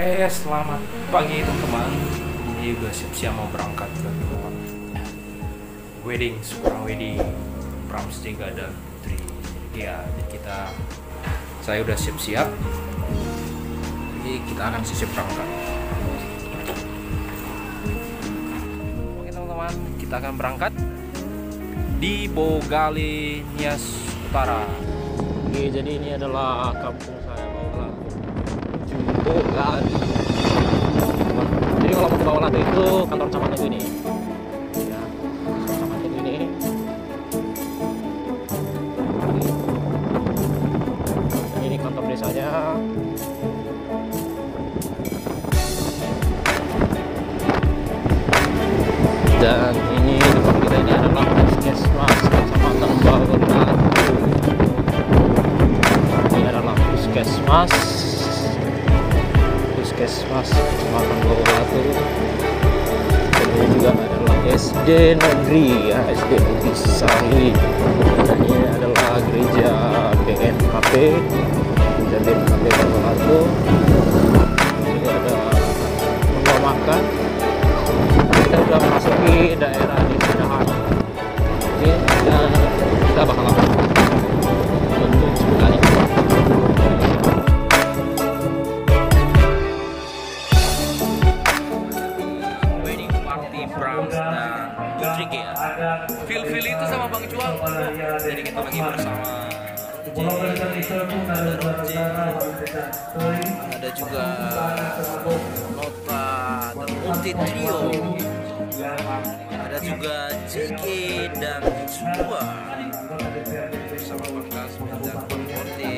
Oke, selamat pagi teman-teman. Ini udah siap-siap mau berangkat ke tempat wedding, seorang wedding Pramstiga dan Putri. Ya, jadi saya udah siap-siap. Jadi kita akan siap berangkat. Oke teman-teman, kita akan berangkat di Bogale, Nias Utara. Oke, jadi ini adalah kampung saya, Bogale. Jadi kalau mau ke Bawalatu itu kantor camat itu ini. Ya, camat itu ini. Dan ini kantor desanya. Dan ini depan kita ini adalah puskesmas Kecamatan Bawalatu. Ini adalah puskesmas Kecamatan Bawalatu. Dan ini juga adalah SD Negeri, ya, SD Negeri Sari. Dan ini adalah gereja BNKP, gereja BNKP Bawalatu. Ini ada rumah makan. Kita sudah memasuki daerah di Sidahan. Oke, dan kita bakal menuju kali. Wedding party Prams dan Putri ya. Feel itu sama Bang Cuang. Jadi kita lagi bersama ada juga Nota dan Ulti Trio. Ada juga JG dan Joshua bersama Bang Kasmin dan Bang Korte.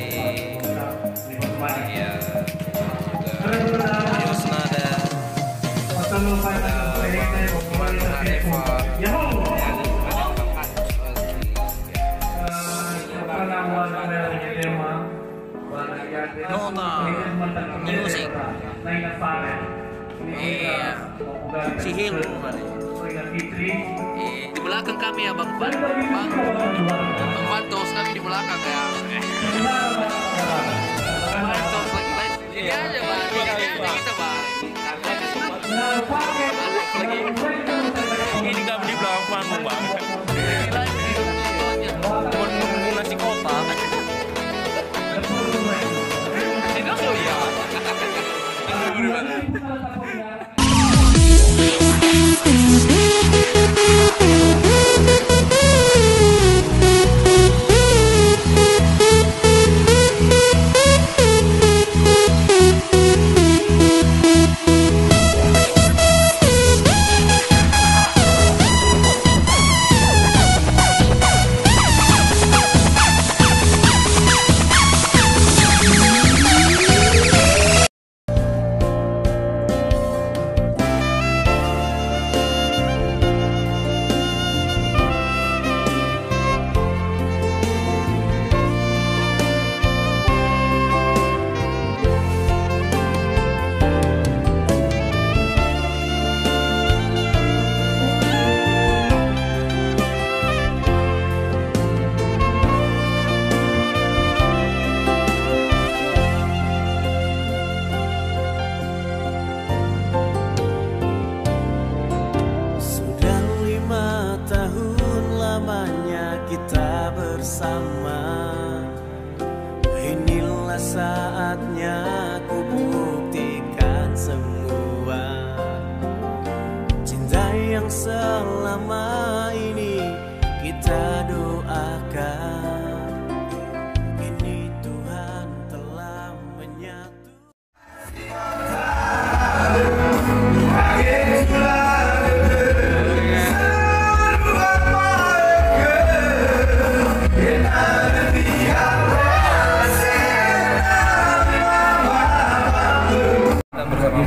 Ya, juga Yosna dan Bang Hanifah. Nota Music. Iya. Si Hil di belakang kami ya Bang Pantos, kami di belakang ya. Pantos lagi ini aja Bang, ini aja kita Bang. Lagi ini kami di belakang panggung Bang. Menunggu nasi kotak. Itu ya. Inilah saatnya ku buktikan semua cinta yang selama ini kita doakan. Kini Tuhan telah menyatu.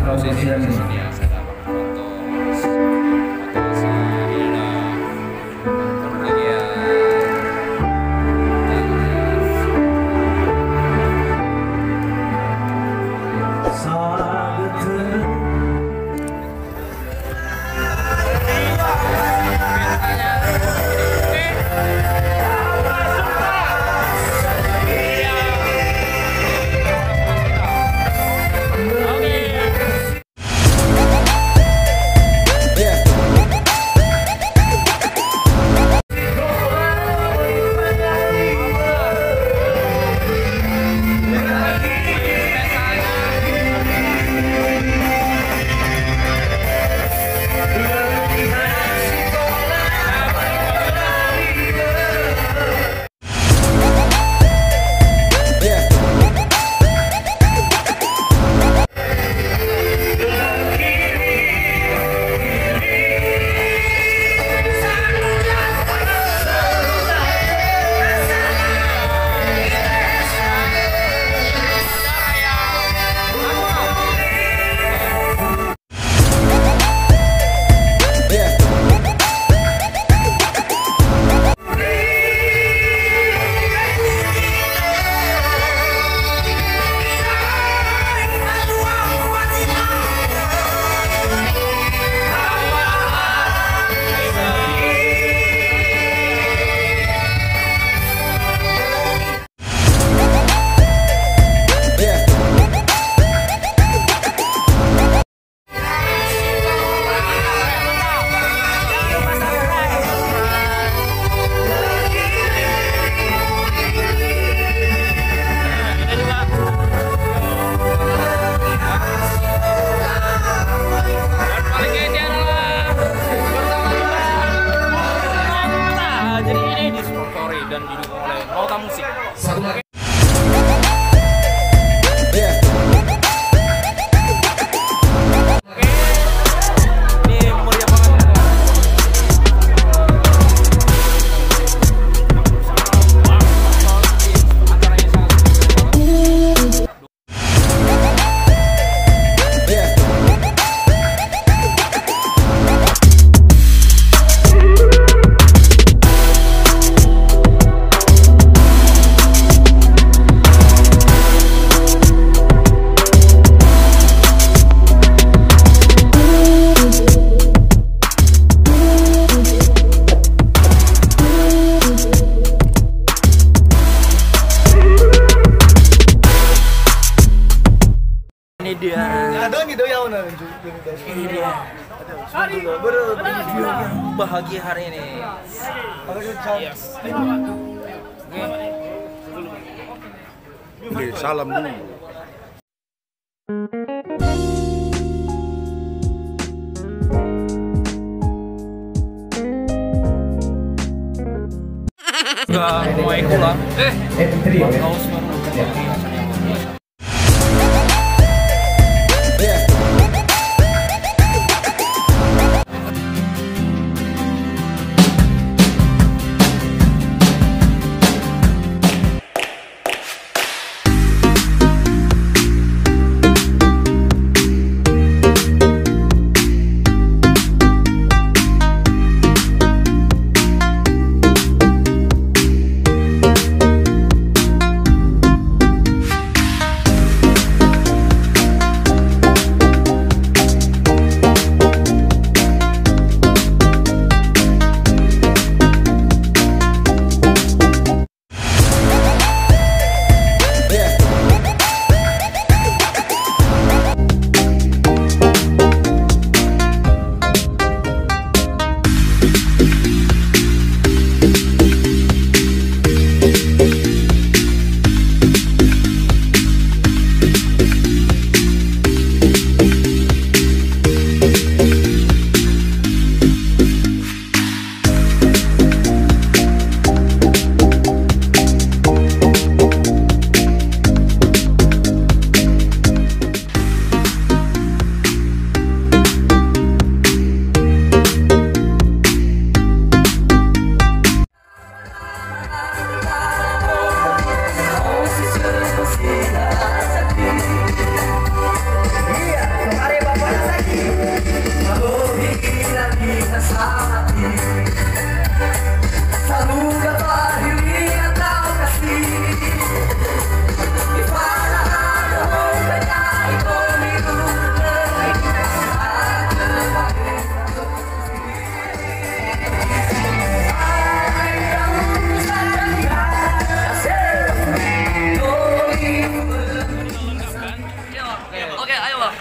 Posisi ya, ada Bang Fotos, Hilda, Cornelia, dan didukung oleh Nota Musik. Ini dia berreview yang bahagia hari ini. Yes. Oke, salam dulu. Udah mulai pulang. Haus baru.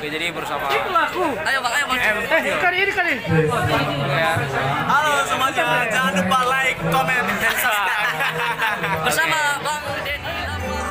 Oke, jadi bersama Ayo Bang, ayo Bang. Kali. Halo semuanya, jangan lupa like, comment, dan subscribe. Bersama Bang Denny Lapar.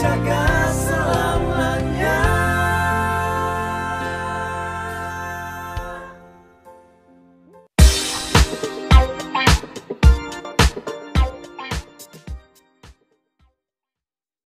jaga